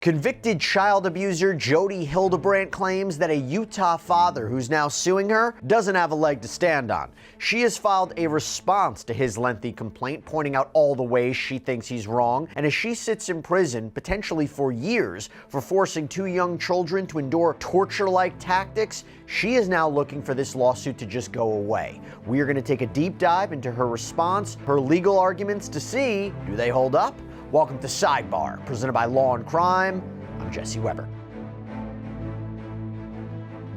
Convicted child abuser Jodi Hildebrandt claims that a Utah father who's now suing her doesn't have a leg to stand on. She has filed a response to his lengthy complaint, pointing out all the ways she thinks he's wrong. And as she sits in prison, potentially for years, for forcing two young children to endure torture-like tactics, she is now looking for this lawsuit to just go away. We are going to take a deep dive into her response, her legal arguments to see, do they hold up? Welcome to Sidebar, presented by Law&Crime. I'm Jesse Weber.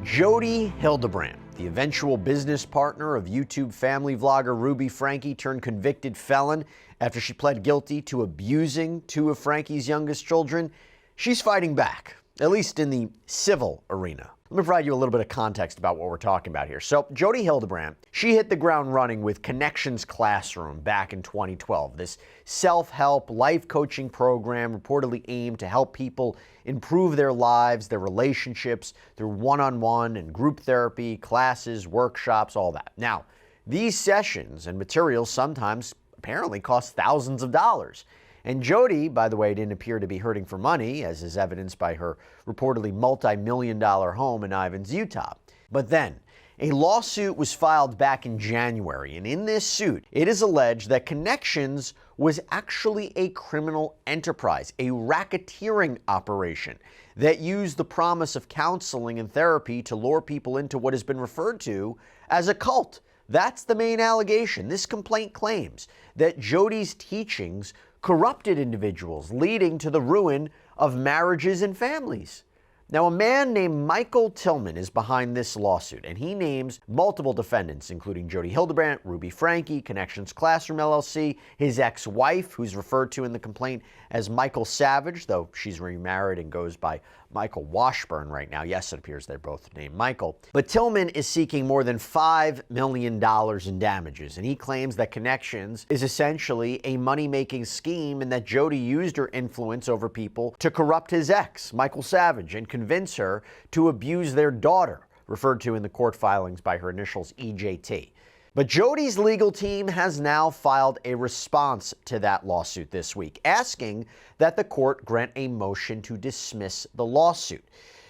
Jodi Hildebrandt, the eventual business partner of YouTube family vlogger Franke, turned convicted felon after she pled guilty to abusing two of Franke's youngest children, she's fighting back, at least in the civil arena. Let me provide you a little bit of context about what we're talking about here. So, Jodi Hildebrandt, she hit the ground running with ConneXions Classroom back in 2012. This self-help life coaching program reportedly aimed to help people improve their lives, their relationships through one-on-one and group therapy, classes, workshops, all that. Now, these sessions and materials sometimes apparently cost thousands of dollars. And Jodi, by the way, didn't appear to be hurting for money, as is evidenced by her reportedly multi-million-dollar home in Ivins, Utah. But then, a lawsuit was filed back in January, and in this suit, it is alleged that ConneXions was actually a criminal enterprise, a racketeering operation that used the promise of counseling and therapy to lure people into what has been referred to as a cult. That's the main allegation. This complaint claims that Jodi's teachings corrupted individuals, leading to the ruin of marriages and families. Now, a man named Michael Tilleman is behind this lawsuit, and he names multiple defendants, including Jodi Hildebrandt, Franke, ConneXions Classroom LLC, his ex-wife, who's referred to in the complaint as Michael Savage, though she's remarried and goes by Michael Washburn right now. Yes, it appears they're both named Michael. But Tilleman is seeking more than $5 million in damages, and he claims that ConneXions is essentially a money-making scheme and that Jodi used her influence over people to corrupt his ex, Michael Savage, and convince her to abuse their daughter, referred to in the court filings by her initials EJT. But Jodi's legal team has now filed a response to that lawsuit this week, asking that the court grant a motion to dismiss the lawsuit.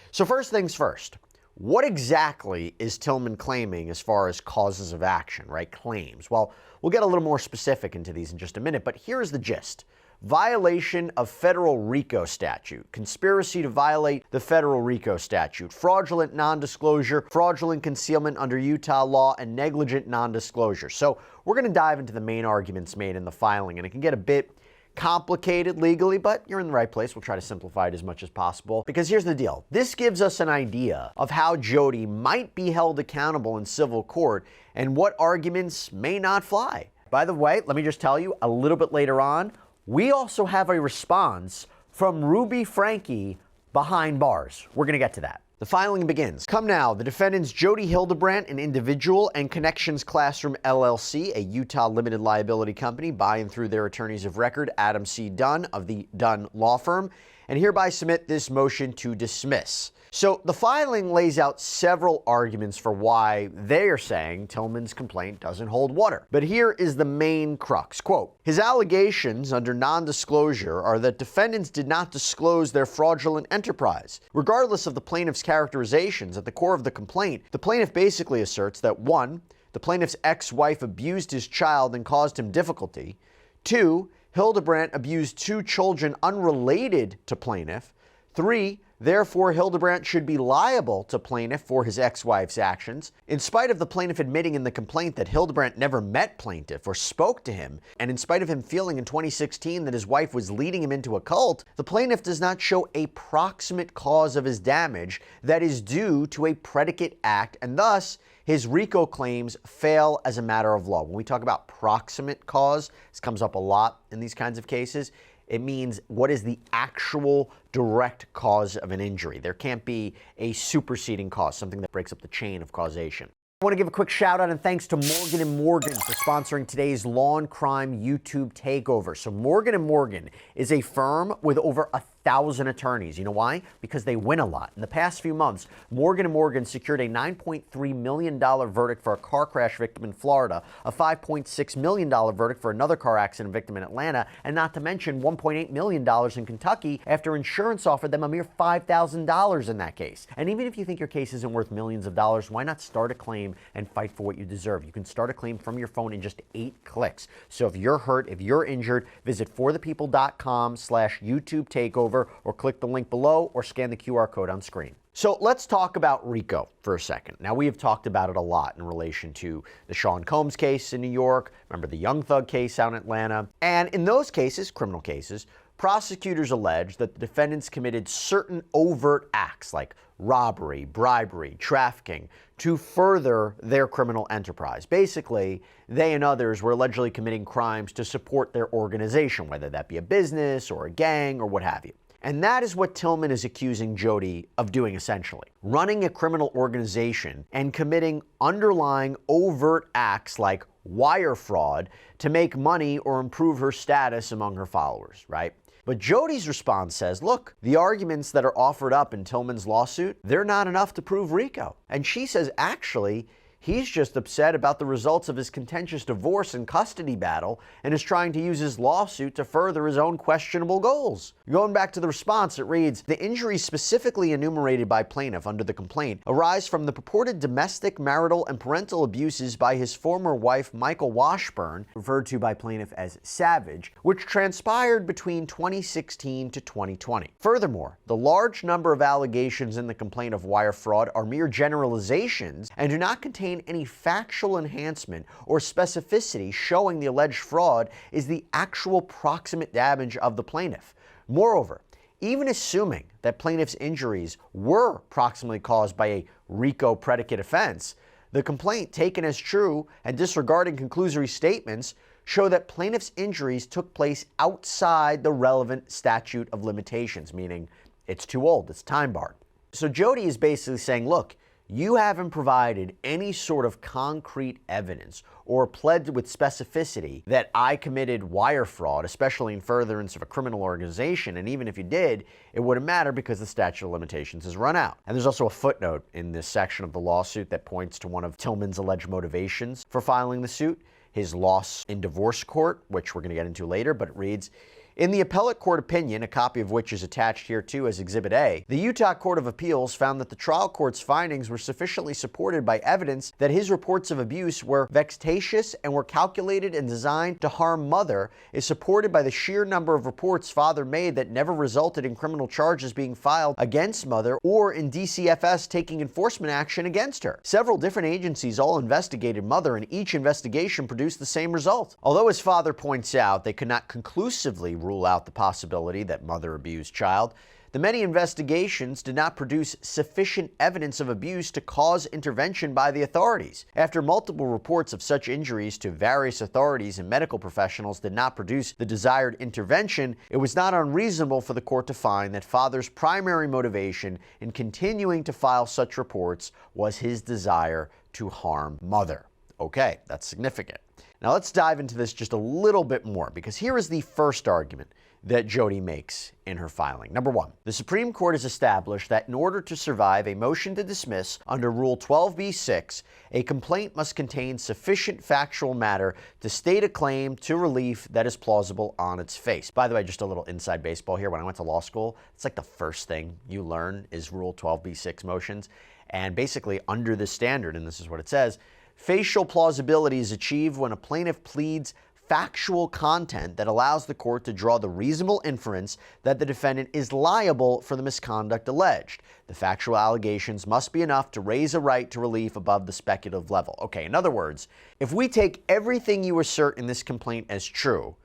So first things first, what exactly is Tilleman claiming as far as causes of action, right? Claims. Well, we'll get a little more specific into these in just a minute, but here's the gist. Violation of federal RICO statute, conspiracy to violate the federal RICO statute, fraudulent non-disclosure, fraudulent concealment under Utah law, and negligent non-disclosure. So we're going to dive into the main arguments made in the filing, and it can get a bit complicated legally, but you're in the right place. We'll try to simplify it as much as possible, because here's the deal. This gives us an idea of how Jodi might be held accountable in civil court and what arguments may not fly. By the way, let me just tell you, a little bit later on, we also have a response from Franke behind bars. We're going to get to that. The filing begins. Come now, the defendants Jodi Hildebrandt, an individual, and ConneXions Classroom LLC, a Utah limited liability company, by and through their attorneys of record, Adam C. Dunn of the Dunn Law Firm, and hereby submit this motion to dismiss. So the filing lays out several arguments for why they are saying Tilleman's complaint doesn't hold water. But here is the main crux. Quote, his allegations under non-disclosure are that defendants did not disclose their fraudulent enterprise. Regardless of the plaintiff's characterizations, at the core of the complaint, the plaintiff basically asserts that 1, the plaintiff's ex-wife abused his child and caused him difficulty. 2, Hildebrandt abused two children unrelated to plaintiff. 3, therefore, Hildebrandt should be liable to plaintiff for his ex-wife's actions. In spite of the plaintiff admitting in the complaint that Hildebrandt never met plaintiff or spoke to him, and in spite of him feeling in 2016 that his wife was leading him into a cult, the plaintiff does not show a proximate cause of his damage that is due to a predicate act, and thus his RICO claims fail as a matter of law. When we talk about proximate cause, this comes up a lot in these kinds of cases. It means what is the actual direct cause of an injury. There can't be a superseding cause, something that breaks up the chain of causation. I want to give a quick shout out and thanks to Morgan & Morgan for sponsoring today's Law and Crime YouTube takeover. So Morgan & Morgan is a firm with over 1,000 attorneys. You know why? Because they win a lot. In the past few months, Morgan & Morgan secured a $9.3 million verdict for a car crash victim in Florida, a $5.6 million verdict for another car accident victim in Atlanta, and not to mention $1.8 million in Kentucky after insurance offered them a mere $5,000 in that case. And even if you think your case isn't worth millions of dollars, why not start a claim and fight for what you deserve? You can start a claim from your phone in just 8 clicks. So if you're hurt, if you're injured, visit forthepeople.com/YouTube takeover or click the link below or scan the QR code on screen. So let's talk about RICO for a second. Now, we have talked about it a lot in relation to the Sean Combs case in New York, remember the Young Thug case out in Atlanta, and in those cases, criminal cases, prosecutors allege that the defendants committed certain overt acts like robbery, bribery, trafficking to further their criminal enterprise. Basically, they and others were allegedly committing crimes to support their organization, whether that be a business or a gang or what have you. And that is what Tilleman is accusing Jodi of doing essentially. Running a criminal organization and committing underlying overt acts like wire fraud to make money or improve her status among her followers, right? But Jodi's response says, look, the arguments that are offered up in Tilleman's lawsuit, they're not enough to prove RICO. And she says, actually, he's just upset about the results of his contentious divorce and custody battle and is trying to use his lawsuit to further his own questionable goals. Going back to the response, it reads, the injuries specifically enumerated by plaintiff under the complaint arise from the purported domestic, marital, and parental abuses by his former wife, Michael Washburn, referred to by plaintiff as Savage, which transpired between 2016 to 2020. Furthermore, the large number of allegations in the complaint of wire fraud are mere generalizations and do not contain any factual enhancement or specificity showing the alleged fraud is the actual proximate damage of the plaintiff. Moreover, even assuming that plaintiff's injuries were proximately caused by a RICO predicate offense, the complaint, taken as true and disregarding conclusory statements, show that plaintiff's injuries took place outside the relevant statute of limitations, meaning it's too old, it's time barred. So Jodi is basically saying, look, you haven't provided any sort of concrete evidence or pled with specificity that I committed wire fraud, especially in furtherance of a criminal organization, and even if you did, it wouldn't matter because the statute of limitations has run out. And there's also a footnote in this section of the lawsuit that points to one of Tilleman's alleged motivations for filing the suit, his loss in divorce court, which we're going to get into later, but it reads, in the appellate court opinion, a copy of which is attached here too as Exhibit A, the Utah Court of Appeals found that the trial court's findings were sufficiently supported by evidence that his reports of abuse were vexatious and were calculated and designed to harm mother, is supported by the sheer number of reports father made that never resulted in criminal charges being filed against mother or in DCFS taking enforcement action against her. Several different agencies all investigated mother, and each investigation produced the same result. Although, as father points out, they could not conclusively rule out the possibility that mother abused child, the many investigations did not produce sufficient evidence of abuse to cause intervention by the authorities. After multiple reports of such injuries to various authorities and medical professionals did not produce the desired intervention, it was not unreasonable for the court to find that father's primary motivation in continuing to file such reports was his desire to harm mother. Okay, that's significant. Now let's dive into this just a little bit more, because here is the first argument that Jodi makes in her filing. Number one, the Supreme Court has established that in order to survive a motion to dismiss under Rule 12b-6, a complaint must contain sufficient factual matter to state a claim to relief that is plausible on its face. By the way, just a little inside baseball here. When I went to law school, it's like the first thing you learn is Rule 12b-6 motions. And basically under this standard, and this is what it says, facial plausibility is achieved when a plaintiff pleads factual content that allows the court to draw the reasonable inference that the defendant is liable for the misconduct alleged. The factual allegations must be enough to raise a right to relief above the speculative level. Okay, in other words, if we take everything you assert in this complaint as true,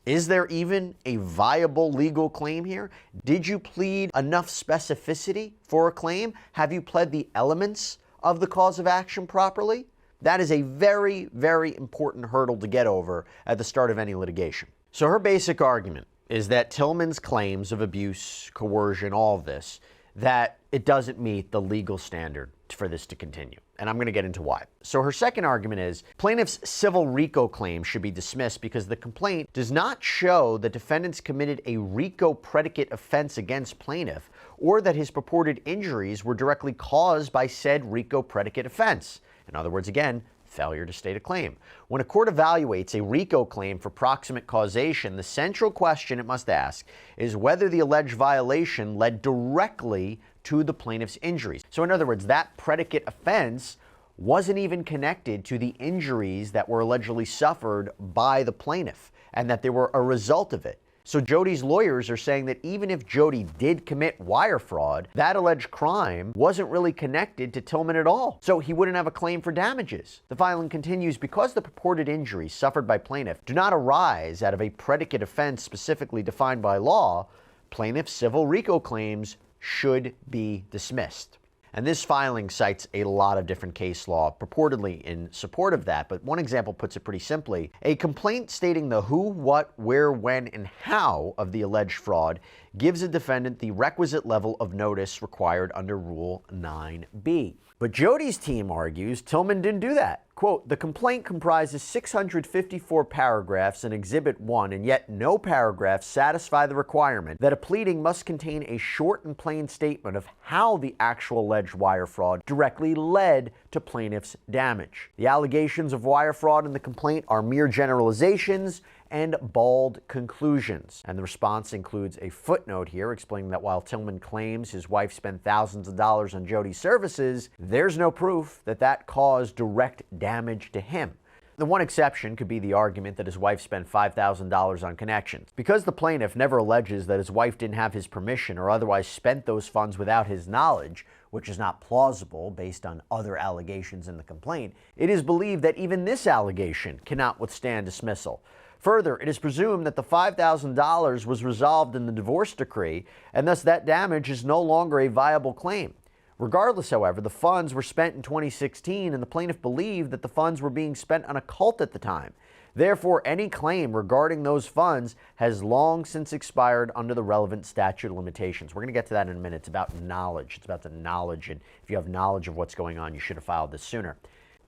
is there even a viable legal claim here? Did you plead enough specificity for a claim? Have you pled the elements of the cause of action properly? That is a very, very important hurdle to get over at the start of any litigation. So her basic argument is that Tilleman's claims of abuse, coercion, all of this, that it doesn't meet the legal standard for this to continue, and I'm going to get into why. So her second argument is plaintiff's civil RICO claim should be dismissed because the complaint does not show that defendants committed a RICO predicate offense against plaintiff or that his purported injuries were directly caused by said RICO predicate offense. In other words, again, failure to state a claim. When a court evaluates a RICO claim for proximate causation, the central question it must ask is whether the alleged violation led directly to the plaintiff's injuries. So in other words, that predicate offense wasn't even connected to the injuries that were allegedly suffered by the plaintiff and that they were a result of it. So Jodi's lawyers are saying that even if Jodi did commit wire fraud, that alleged crime wasn't really connected to Tilleman at all. So he wouldn't have a claim for damages. The filing continues, because the purported injuries suffered by plaintiff do not arise out of a predicate offense specifically defined by law, plaintiff's civil RICO claims should be dismissed. And this filing cites a lot of different case law purportedly in support of that, but one example puts it pretty simply. A complaint stating the who, what, where, when, and how of the alleged fraud gives a defendant the requisite level of notice required under Rule 9b. But Jodi's team argues Tilleman didn't do that. Quote, the complaint comprises 654 paragraphs in Exhibit 1, and yet no paragraphs satisfy the requirement that a pleading must contain a short and plain statement of how the actual alleged wire fraud directly led to plaintiff's damage. The allegations of wire fraud in the complaint are mere generalizations and bald conclusions. And the response includes a footnote here explaining that while Tilleman claims his wife spent thousands of dollars on Jodi's services, there's no proof that that caused direct damage to him. The one exception could be the argument that his wife spent $5,000 on ConneXions. Because the plaintiff never alleges that his wife didn't have his permission or otherwise spent those funds without his knowledge, which is not plausible based on other allegations in the complaint, it is believed that even this allegation cannot withstand dismissal. Further, it is presumed that the $5,000 was resolved in the divorce decree, and thus that damage is no longer a viable claim. Regardless, however, the funds were spent in 2016, and the plaintiff believed that the funds were being spent on a cult at the time. Therefore, any claim regarding those funds has long since expired under the relevant statute of limitations. We're going to get to that in a minute. It's about knowledge. It's about the knowledge, and if you have knowledge of what's going on, you should have filed this sooner.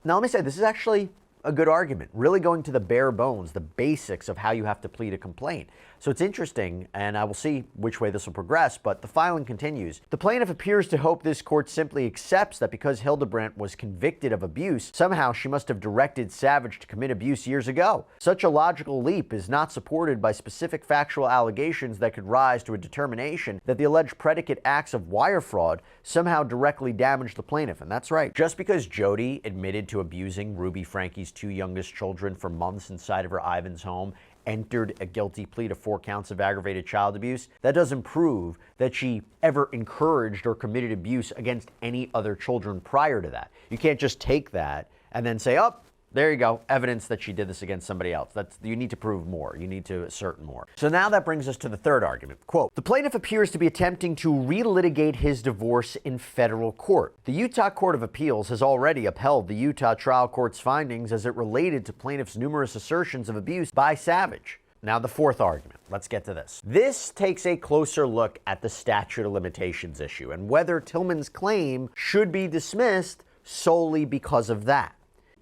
Now, let me say, this is actually a good argument, really going to the bare bones, the basics of how you have to plead a complaint. So it's interesting, and I will see which way this will progress, but the filing continues. The plaintiff appears to hope this court simply accepts that because Hildebrandt was convicted of abuse, somehow she must have directed Savage to commit abuse years ago. Such a logical leap is not supported by specific factual allegations that could rise to a determination that the alleged predicate acts of wire fraud somehow directly damaged the plaintiff. And that's right. Just because Jodi admitted to abusing Ruby Franke's two youngest children for months inside of her Ivan's home, entered a guilty plea to 4 counts of aggravated child abuse, that doesn't prove that she ever encouraged or committed abuse against any other children prior to that. You can't just take that and then say, oh, there you go, evidence that she did this against somebody else. You need to prove more. You need to assert more. So now that brings us to the third argument. Quote, the plaintiff appears to be attempting to relitigate his divorce in federal court. The Utah Court of Appeals has already upheld the Utah trial court's findings as it related to plaintiff's numerous assertions of abuse by Savage. Now the fourth argument. Let's get to this. This takes a closer look at the statute of limitations issue and whether Tilleman's claim should be dismissed solely because of that.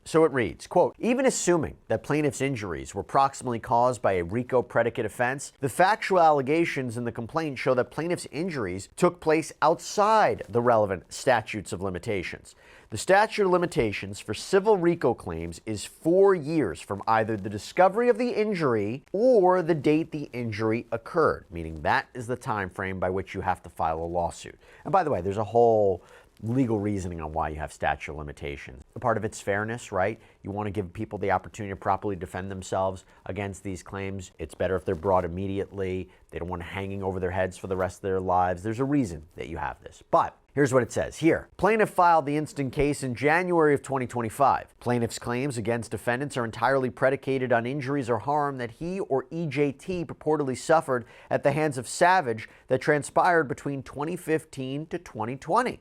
So it reads, quote, even assuming that plaintiff's injuries were proximately caused by a RICO predicate offense, the factual allegations in the complaint show that plaintiff's injuries took place outside the relevant statutes of limitations. The statute of limitations for civil RICO claims is 4 years from either the discovery of the injury or the date the injury occurred, meaning that is the time frame by which you have to file a lawsuit. And by the way, there's a whole legal reasoning on why you have statute of limitations. A part of it's fairness, right? You want to give people the opportunity to properly defend themselves against these claims. It's better if they're brought immediately. They don't want it hanging over their heads for the rest of their lives. There's a reason that you have this. But here's what it says here. Plaintiff filed the instant case in January of 2025. Plaintiff's claims against defendants are entirely predicated on injuries or harm that he or EJT purportedly suffered at the hands of Savage that transpired between 2015 to 2020.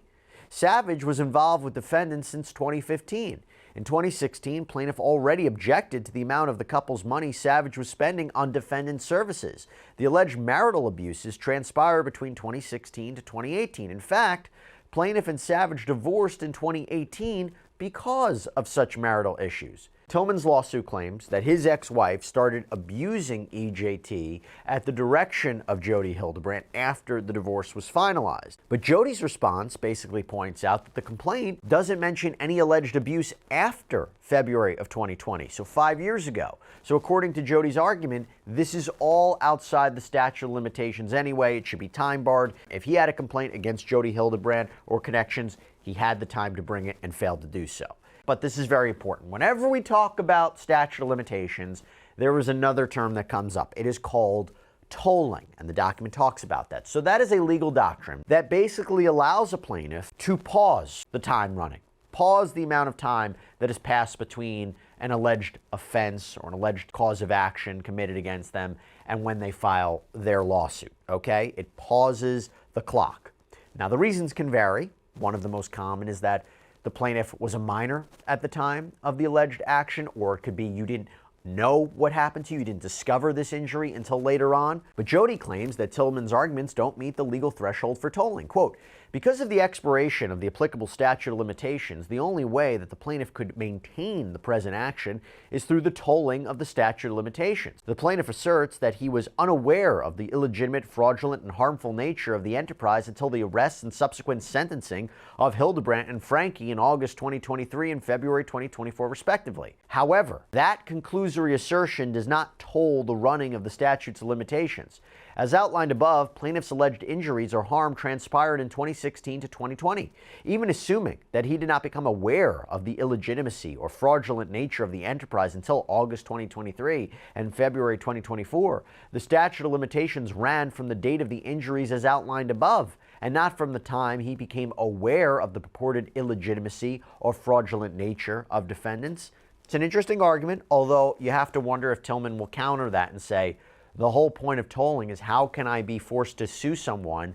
Savage was involved with defendants since 2015. In 2016, plaintiff already objected to the amount of the couple's money Savage was spending on defendant services. The alleged marital abuses transpired between 2016 to 2018. In fact, Plaintiff and Savage divorced in 2018 because of such marital issues. Tilleman's lawsuit claims that his ex-wife started abusing EJT at the direction of Jodi Hildebrandt after the divorce was finalized. But Jodi's response basically points out that the complaint doesn't mention any alleged abuse after February of 2020, so 5 years ago. So according to Jodi's argument, this is all outside the statute of limitations anyway. It should be time barred. If he had a complaint against Jodi Hildebrandt or ConneXions, he had the time to bring it and failed to do so. But this is very important. Whenever we talk about statute of limitations, there is another term that comes up. It is called tolling, and the document talks about that. So that is a legal doctrine that basically allows a plaintiff to pause the time running, pause the amount of time that has passed between an alleged offense or an alleged cause of action committed against them and when they file their lawsuit, okay? It pauses the clock. Now, the reasons can vary. One of the most common is that the plaintiff was a minor at the time of the alleged action, or it could be you didn't know what happened to you, you didn't discover this injury until later on. But Jodi claims that Tilleman's arguments don't meet the legal threshold for tolling. Quote, because of the expiration of the applicable statute of limitations, the only way that the plaintiff could maintain the present action is through the tolling of the statute of limitations. The plaintiff asserts that he was unaware of the illegitimate, fraudulent, and harmful nature of the enterprise until the arrest and subsequent sentencing of Hildebrandt and Franke in August 2023 and February 2024, respectively. However, that conclusory assertion does not toll the running of the statutes of limitations. As outlined above, plaintiff's alleged injuries or harm transpired in 2016 to 2020. Even assuming that he did not become aware of the illegitimacy or fraudulent nature of the enterprise until August 2023 and February 2024, the statute of limitations ran from the date of the injuries as outlined above, and not from the time he became aware of the purported illegitimacy or fraudulent nature of defendants. It's an interesting argument, although you have to wonder if Tilleman will counter that and say, the whole point of tolling is how can I be forced to sue someone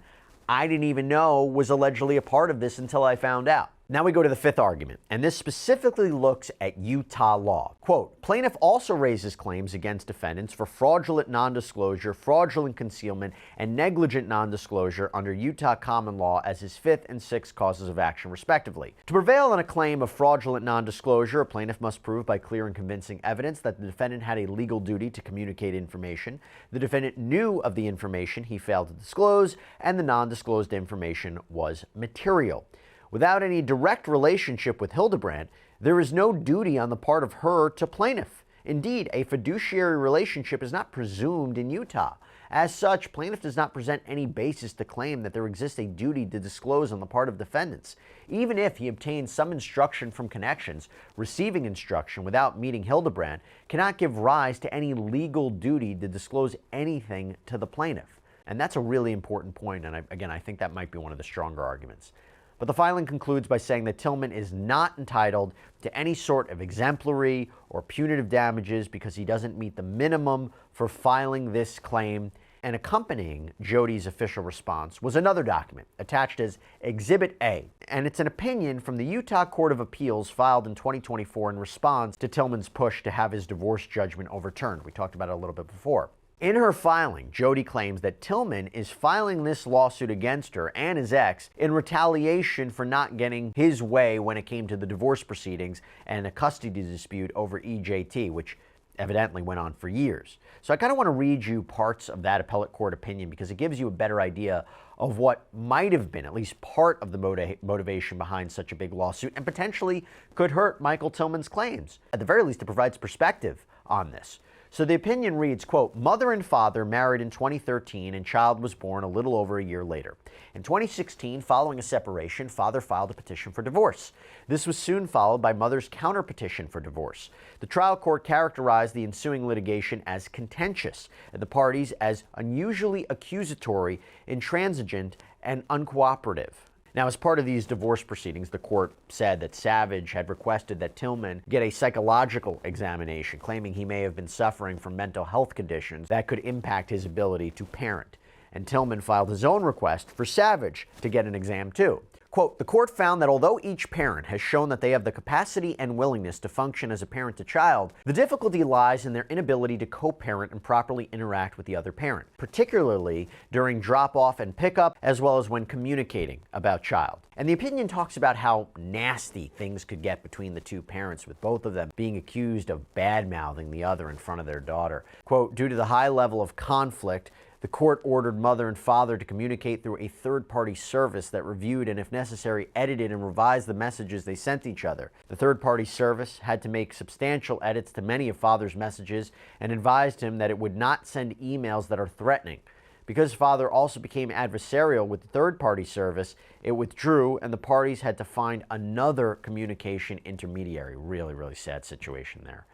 I didn't even know was allegedly a part of this until I found out. Now we go to the fifth argument, and this specifically looks at Utah law. Quote, plaintiff also raises claims against defendants for fraudulent nondisclosure, fraudulent concealment, and negligent nondisclosure under Utah common law as his fifth and sixth causes of action, respectively. To prevail on a claim of fraudulent nondisclosure, a plaintiff must prove by clear and convincing evidence that the defendant had a legal duty to communicate information, the defendant knew of the information he failed to disclose, and the nondisclosed information was material. Without any direct relationship with Hildebrandt, there is no duty on the part of her to plaintiff. Indeed, a fiduciary relationship is not presumed in Utah. As such, plaintiff does not present any basis to claim that there exists a duty to disclose on the part of defendants. Even if he obtains some instruction from ConneXions, receiving instruction without meeting Hildebrandt cannot give rise to any legal duty to disclose anything to the plaintiff. And that's a really important point, and I think that might be one of the stronger arguments. But the filing concludes by saying that Tilleman is not entitled to any sort of exemplary or punitive damages because he doesn't meet the minimum for filing this claim. And accompanying Jodi's official response was another document attached as Exhibit A. And it's an opinion from the Utah Court of Appeals filed in 2024 in response to Tilleman's push to have his divorce judgment overturned. We talked about it a little bit before. In her filing, Jodi claims that Tilleman is filing this lawsuit against her and his ex in retaliation for not getting his way when it came to the divorce proceedings and a custody dispute over EJT, which evidently went on for years. So I kind of want to read you parts of that appellate court opinion because it gives you a better idea of what might have been at least part of the motivation behind such a big lawsuit and potentially could hurt Michael Tilleman's claims. At the very least, it provides perspective on this. So the opinion reads, quote, mother and father married in 2013 and child was born a little over a year later. In 2016, following a separation, father filed a petition for divorce. This was soon followed by mother's counter-petition for divorce. The trial court characterized the ensuing litigation as contentious and the parties as unusually accusatory, intransigent, and uncooperative. Now, as part of these divorce proceedings, the court said that Savage had requested that Tilleman get a psychological examination, claiming he may have been suffering from mental health conditions that could impact his ability to parent. And Tilleman filed his own request for Savage to get an exam too. Quote, the court found that although each parent has shown that they have the capacity and willingness to function as a parent to child, the difficulty lies in their inability to co-parent and properly interact with the other parent, particularly during drop-off and pickup, as well as when communicating about child. And the opinion talks about how nasty things could get between the two parents, with both of them being accused of bad-mouthing the other in front of their daughter. Quote, due to the high level of conflict, the court ordered mother and father to communicate through a third-party service that reviewed and, if necessary, edited and revised the messages they sent each other. The third-party service had to make substantial edits to many of father's messages and advised him that it would not send emails that are threatening. Because father also became adversarial with the third-party service, it withdrew and the parties had to find another communication intermediary. Really, really sad situation there.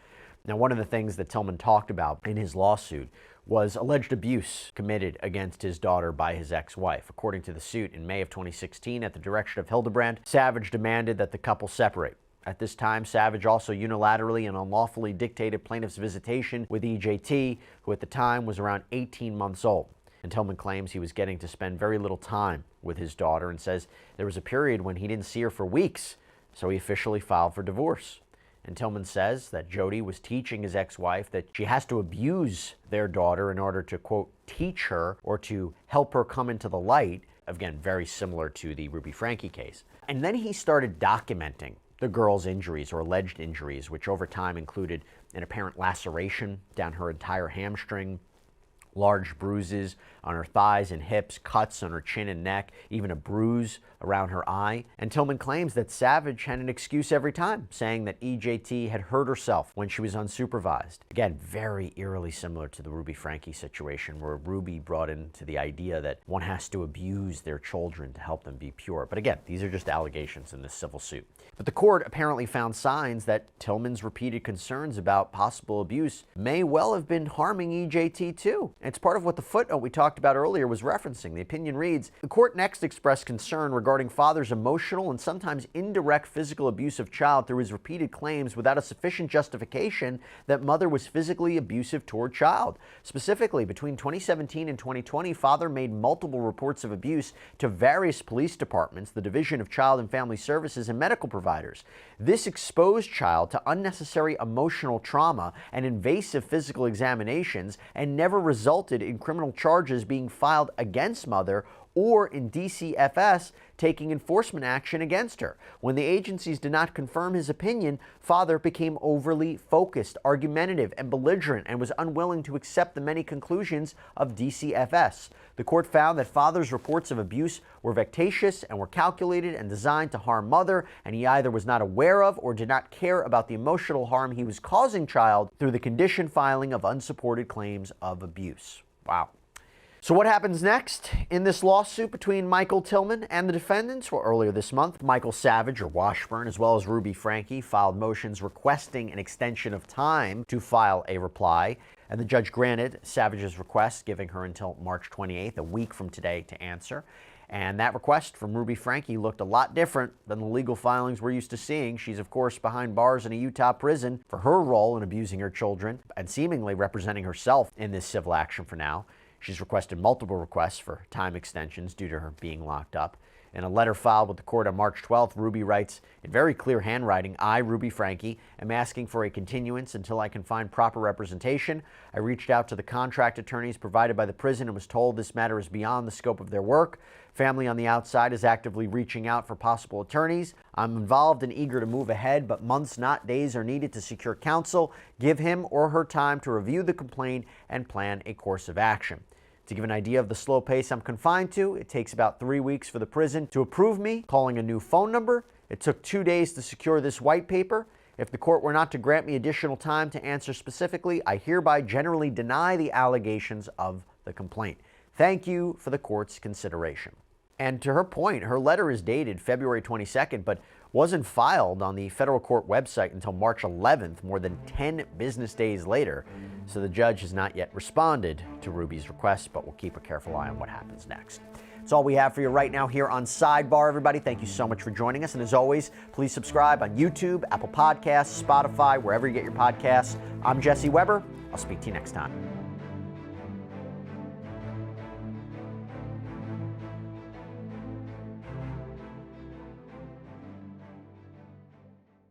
Now, one of the things that Tilleman talked about in his lawsuit was alleged abuse committed against his daughter by his ex-wife. According to the suit, in May of 2016, at the direction of Hildebrandt, Savage demanded that the couple separate. At this time, Savage also unilaterally and unlawfully dictated plaintiff's visitation with EJT, who at the time was around 18 months old. And Tilleman claims he was getting to spend very little time with his daughter and says there was a period when he didn't see her for weeks, so he officially filed for divorce. And Tilleman says that Jodi was teaching his ex-wife that she has to abuse their daughter in order to, quote, teach her or to help her come into the light. Again, very similar to the Ruby Franke case. And then he started documenting the girl's injuries or alleged injuries, which over time included an apparent laceration down her entire hamstring, large bruises on her thighs and hips, cuts on her chin and neck, even a bruise around her eye. And Tilleman claims that Savage had an excuse every time, saying that EJT had hurt herself when she was unsupervised. Again, very eerily similar to the Ruby Franke situation, where Ruby brought into the idea that one has to abuse their children to help them be pure. But again, these are just allegations in this civil suit. But the court apparently found signs that Tilleman's repeated concerns about possible abuse may well have been harming EJT too. It's part of what the footnote we talked about earlier was referencing. The opinion reads, the court next expressed concern regarding father's emotional and sometimes indirect physical abuse of child through his repeated claims without a sufficient justification that mother was physically abusive toward child. Specifically, between 2017 and 2020, father made multiple reports of abuse to various police departments, the Division of Child and Family Services, and medical providers. This exposed child to unnecessary emotional trauma and invasive physical examinations and never resulted in criminal charges being filed against mother or in DCFS taking enforcement action against her. When the agencies did not confirm his opinion, father became overly focused, argumentative, and belligerent and was unwilling to accept the many conclusions of DCFS. The court found that father's reports of abuse were vexatious and were calculated and designed to harm mother, and he either was not aware of or did not care about the emotional harm he was causing child through the conditioned filing of unsupported claims of abuse. Wow. So what happens next in this lawsuit between Michael Tilleman and the defendants? Well, earlier this month, Michael Savage, or Washburn, as well as Ruby Franke, filed motions requesting an extension of time to file a reply, and the judge granted Savage's request, giving her until March 28th, a week from today, to answer. And that request from Ruby Franke looked a lot different than the legal filings we're used to seeing. She's, of course, behind bars in a Utah prison for her role in abusing her children and seemingly representing herself in this civil action for now. She's requested multiple requests for time extensions due to her being locked up. In a letter filed with the court on March 12th, Ruby writes, in very clear handwriting, I, Ruby Franke, am asking for a continuance until I can find proper representation. I reached out to the contract attorneys provided by the prison and was told this matter is beyond the scope of their work. Family on the outside is actively reaching out for possible attorneys. I'm involved and eager to move ahead, but months, not days, are needed to secure counsel, give him or her time to review the complaint, and plan a course of action. To give an idea of the slow pace I'm confined to, it takes about 3 weeks for the prison to approve me calling a new phone number. It took 2 days to secure this white paper. If the court were not to grant me additional time to answer specifically, I hereby generally deny the allegations of the complaint. Thank you for the court's consideration. And to her point, her letter is dated February 22nd, but wasn't filed on the federal court website until March 11th, more than 10 business days later. So the judge has not yet responded to Ruby's request, but we'll keep a careful eye on what happens next. That's all we have for you right now here on Sidebar, everybody. Thank you so much for joining us. And as always, please subscribe on YouTube, Apple Podcasts, Spotify, wherever you get your podcasts. I'm Jesse Weber. I'll speak to you next time.